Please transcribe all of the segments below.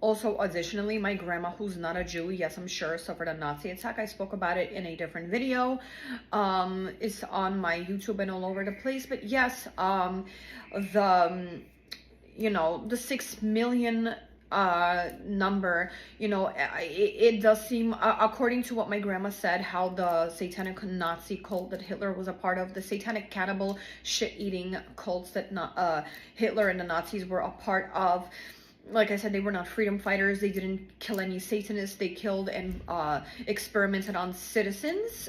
Also, additionally, my grandma, who's not a Jew, yes, I'm sure, suffered a Nazi attack. I spoke about it in a different video. It's on my YouTube and all over the place. But yes, the the 6 million number, it does seem, according to what my grandma said, how the satanic Nazi cult that Hitler was a part of, the satanic cannibal shit-eating cults that Hitler and the Nazis were a part of. Like I said, they were not freedom fighters. They didn't kill any Satanists. They killed and experimented on citizens.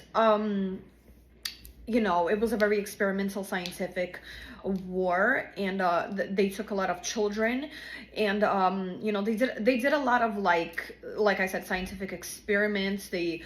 It was a very experimental scientific war, and they took a lot of children, and they did a lot of like I said, scientific experiments. They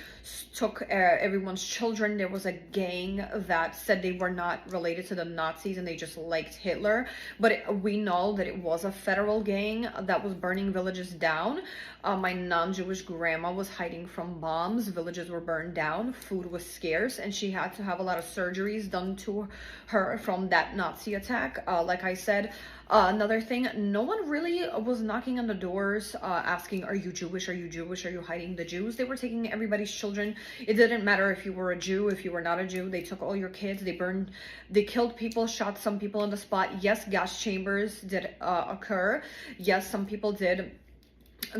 took everyone's children. There was a gang that said they were not related to the Nazis and they just liked Hitler, but we know that it was a federal gang that was burning villages down. My non-Jewish grandma was hiding from bombs. Villages were burned down. Food was scarce, and she had to have a lot of surgeries done to her from that Nazi attack. Like I said, another thing, no one really was knocking on the doors asking, are you Jewish? Are you Jewish? Are you hiding the Jews? They were taking everybody's children. It didn't matter if you were a Jew, if you were not a Jew. They took all your kids. They killed people, shot some people on the spot. Yes, gas chambers did occur. Yes, some people did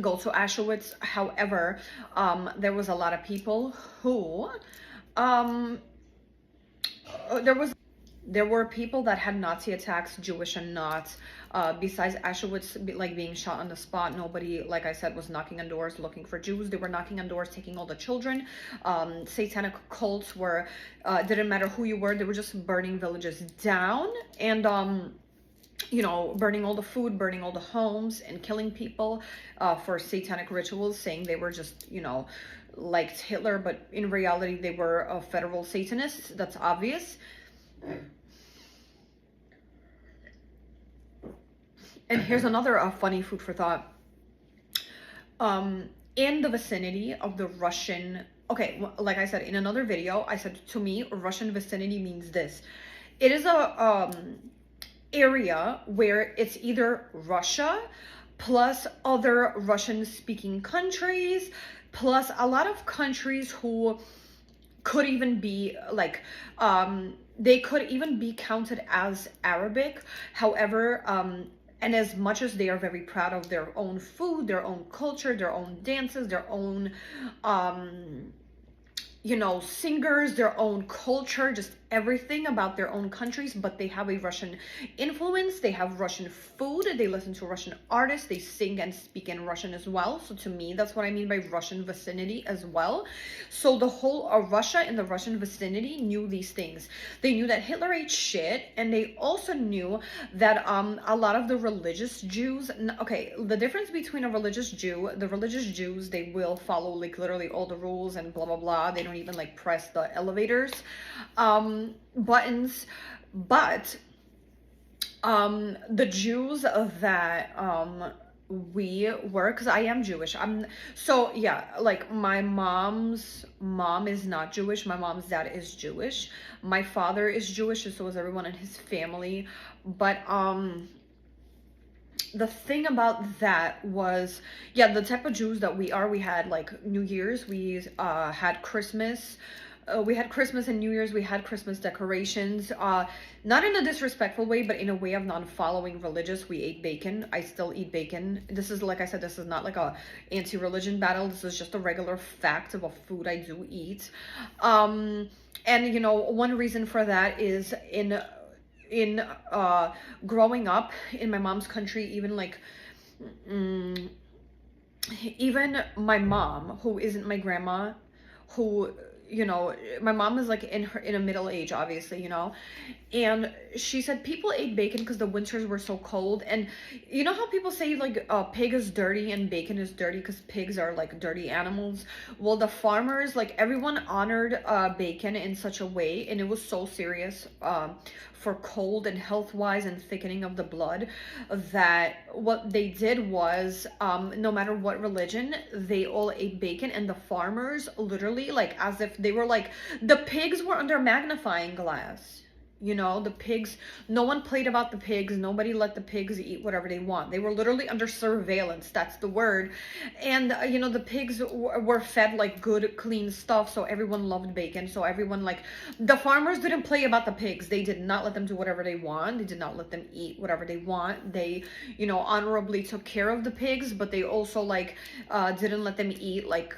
go to Auschwitz. However, there was a lot of people who there were people that had Nazi attacks, Jewish and not. Besides Auschwitz, like being shot on the spot, nobody, like I said, was knocking on doors looking for Jews. They were knocking on doors, taking all the children. Satanic cults were, didn't matter who you were, they were just burning villages down, and burning all the food, burning all the homes, and killing people for satanic rituals, saying they were just, liked Hitler, but in reality, they were federal Satanists. That's obvious. And here's another funny food for thought. In the vicinity of the Russian, okay, like I said in another video, I said, to me, Russian vicinity means this. It is a area where it's either Russia plus other Russian-speaking countries, plus a lot of countries who could even be like, they could even be counted as Arabic. However, and as much as they are very proud of their own food, their own culture, their own dances, their own, singers, their own culture, just everything about their own countries, but they have a Russian influence. They have Russian food. They listen to Russian artists. They sing and speak in Russian as well. So to me, that's what I mean by Russian vicinity as well. So the whole Russia and the Russian vicinity knew these things. They knew that Hitler ate shit, and they also knew that a lot of the religious Jews, okay, the difference between a religious Jew, the religious Jews, they will follow like literally all the rules and blah, blah, blah. They don't even like press the elevators buttons, but the Jews that we were, because I am Jewish, so yeah, like my mom's mom is not Jewish, my mom's dad is Jewish, my father is Jewish, and so is everyone in his family. But the thing about that was, yeah, the type of Jews that we had like New Year's, we had Christmas. We had Christmas and New Year's, we had Christmas decorations, not in a disrespectful way, but in a way of non-following religious. We ate bacon. I still eat bacon. This is, like I said, this is not like a anti-religion battle. This is just a regular fact of a food I do eat. And, one reason for that is in growing up in my mom's country, even like, even my mom, who isn't my grandma, who, my mom is like in a middle age, obviously, and she said people ate bacon because the winters were so cold. And you know how people say like pig is dirty and bacon is dirty because pigs are like dirty animals? Well, the farmers, like everyone honored bacon in such a way, and it was so serious for cold and health wise and thickening of the blood, that what they did was, no matter what religion, they all ate bacon. And the farmers literally, like as if they were like, the pigs were under magnifying glass. You know, the pigs, no one played about the pigs. Nobody let the pigs eat whatever they want. They were literally under surveillance. That's the word. And, you know, the pigs were fed like good, clean stuff. So everyone loved bacon. So everyone, like, the farmers didn't play about the pigs. They did not let them do whatever they want. They did not let them eat whatever they want. They, you know, honorably took care of the pigs, but they also, like, didn't let them eat, like,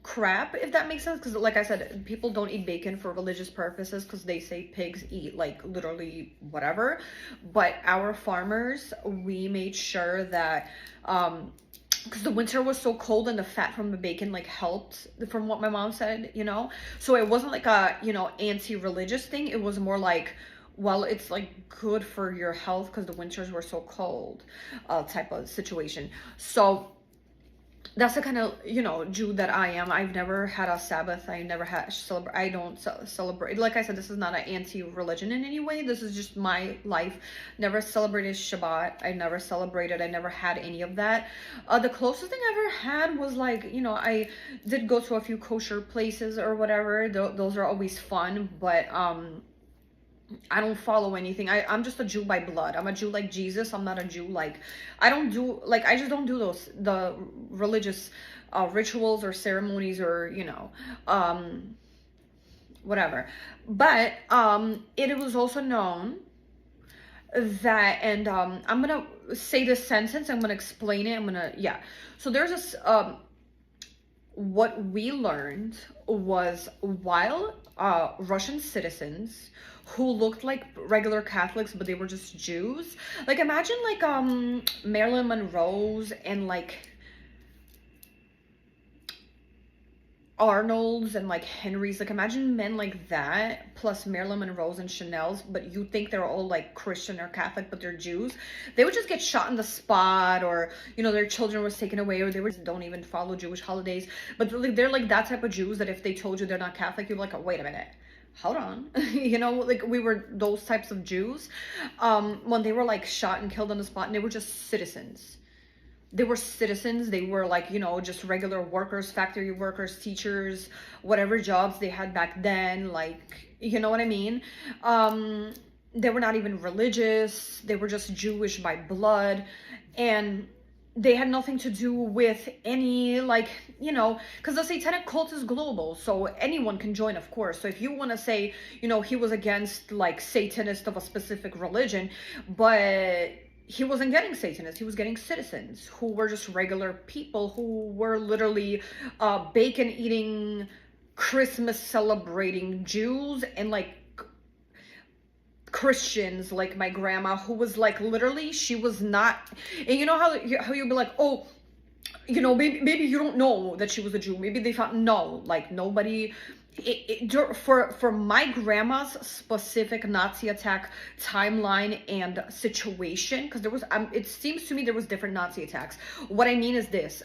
crap, if that makes sense, because like I said, people don't eat bacon for religious purposes because they say pigs eat like literally whatever. But our farmers, we made sure that because the winter was so cold and the fat from the bacon like helped, from what my mom said, you know. So it wasn't like a, you know, anti-religious thing. It was more like, well, it's like good for your health because the winters were so cold, type of situation. So that's the kind of, you know, Jew that I am. I've never had a Sabbath. I never had celebrate. I don't celebrate. Like I said, this is not an anti-religion in any way. This is just my life. Never celebrated Shabbat. I never celebrated. I never had any of that. The closest thing I ever had was like, you know, I did go to a few kosher places or whatever. Those are always fun, but I don't follow anything. I'm just a Jew by blood. I'm a Jew like Jesus. I'm not a Jew like, I don't do, like, I just don't do the religious rituals or ceremonies or, you know, whatever. But it was also known that, and I'm gonna say this sentence, I'm gonna explain it, yeah. So there's this, what we learned was while Russian citizens who looked like regular Catholics, but they were just Jews. Like imagine like Marilyn Monroe's and like Arnold's and like Henry's. Like imagine men like that plus Marilyn Monroe's and Chanel's, but you think they're all like Christian or Catholic, but they're Jews. They would just get shot on the spot, or you know, their children was taken away, or they don't even follow Jewish holidays. But they're like that type of Jews that if they told you they're not Catholic, you're like, oh, wait a minute, hold on. You know, like we were those types of Jews when they were like shot and killed on the spot, and they were just citizens. They were citizens. They were like, you know, just regular workers, factory workers, teachers, whatever jobs they had back then. Like, you know what I mean? They were not even religious. They were just Jewish by blood. And they had nothing to do with any, like, you know, because the satanic cult is global, so anyone can join, of course. So if you want to say, you know, he was against like Satanist of a specific religion, but he wasn't getting Satanists, he was getting citizens who were just regular people who were literally bacon eating, Christmas celebrating Jews, and like Christians, like my grandma, who was like literally, she was not, and you know how you'd be like, oh, you know, maybe you don't know that she was a Jew. Maybe they thought, no, like nobody. For my grandma's specific Nazi attack timeline and situation, because there was, it seems to me there was different Nazi attacks. What I mean is this: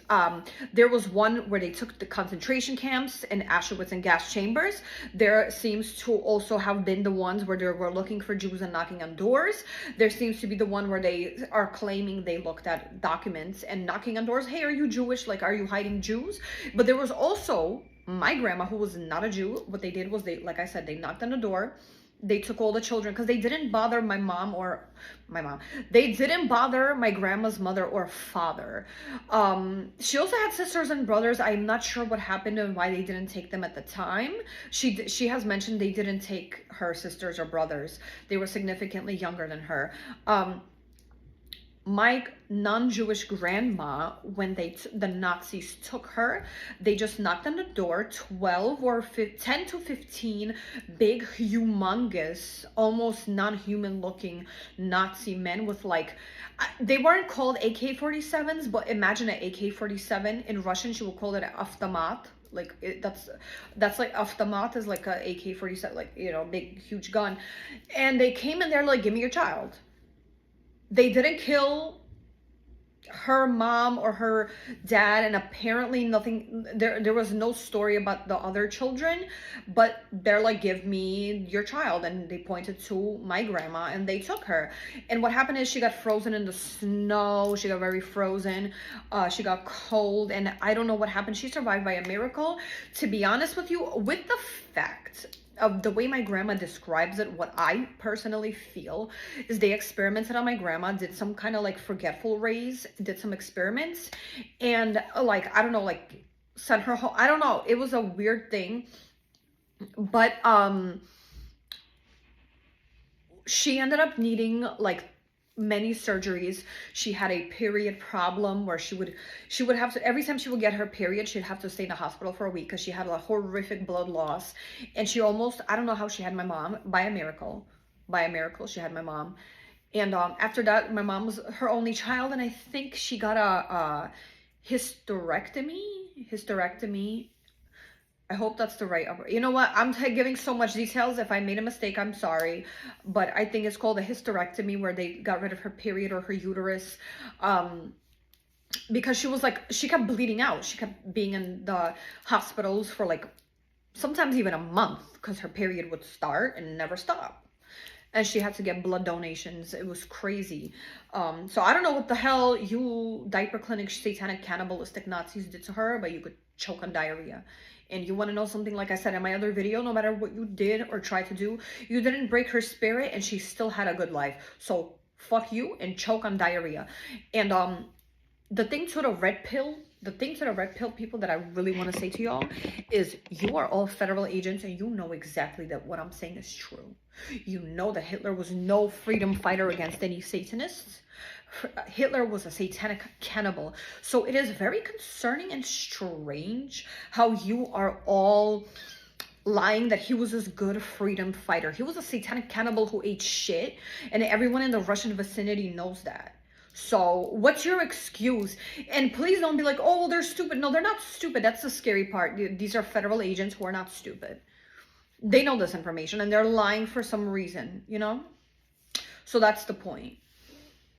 there was one where they took the concentration camps and Auschwitz and gas chambers. There seems to also have been the ones where they were looking for Jews and knocking on doors. There seems to be the one where they are claiming they looked at documents and knocking on doors. Hey, are you Jewish? Like, are you hiding Jews? But there was also my grandma, who was not a Jew. What they did was they, like I said, they knocked on the door. They took all the children because they didn't bother my mom. They didn't bother my grandma's mother or father. She also had sisters and brothers. I'm not sure what happened and why they didn't take them at the time. She has mentioned they didn't take her sisters or brothers. They were significantly younger than her. My non-Jewish grandma, when the Nazis took her, they just knocked on the door. 12 or 10 to 15 big, humongous, almost non-human looking Nazi men with like, they weren't called AK-47s, but imagine an AK-47. In Russian, she will call it an automat. Like that's like automat is like a AK-47, like, you know, big, huge gun. And they came in there like, give me your child. They didn't kill her mom or her dad, and apparently nothing, there was no story about the other children, but they're like, give me your child, and they pointed to my grandma and they took her. And what happened is she got frozen in the snow. She got very frozen. She got cold, and I don't know what happened. She survived by a miracle. To be honest with you, with the fact of the way my grandma describes it, what I personally feel is they experimented on my grandma, did some kind of like forgetful rays, did some experiments, and like, I don't know, like sent her home. I don't know. It was a weird thing, but she ended up needing like many surgeries. She had a period problem where she would have to, every time she would get her period, she'd have to stay in the hospital for a week because she had a horrific blood loss. And she almost, I don't know how she had my mom, by a miracle. By a miracle she had my mom. And after that, my mom was her only child, and I think she got a hysterectomy. I hope that's the right. You know what? I'm giving so much details. If I made a mistake, I'm sorry. But I think it's called a hysterectomy, where they got rid of her period or her uterus. Because she was like, she kept bleeding out. She kept being in the hospitals for like sometimes even a month because her period would start and never stop. And she had to get blood donations. It was crazy. So I don't know what the hell you diaper clinic satanic cannibalistic Nazis did to her, but you could choke on diarrhea. And you want to know something? Like I said in my other video, no matter what you did or tried to do, you didn't break her spirit, and she still had a good life. So fuck you and choke on diarrhea. And the thing to the red pill people that I really want to say to y'all is, you are all federal agents, and you know exactly that what I'm saying is true. You know that Hitler was no freedom fighter against any Satanists. Hitler was a satanic cannibal. So it is very concerning and strange how you are all lying that he was this good freedom fighter. He was a satanic cannibal who ate shit, and everyone in the Russian vicinity knows that. So what's your excuse? And please don't be like, oh, well, they're stupid. No, they're not stupid. That's the scary part. These are federal agents who are not stupid. They know this information, and they're lying for some reason, you know? So that's the point.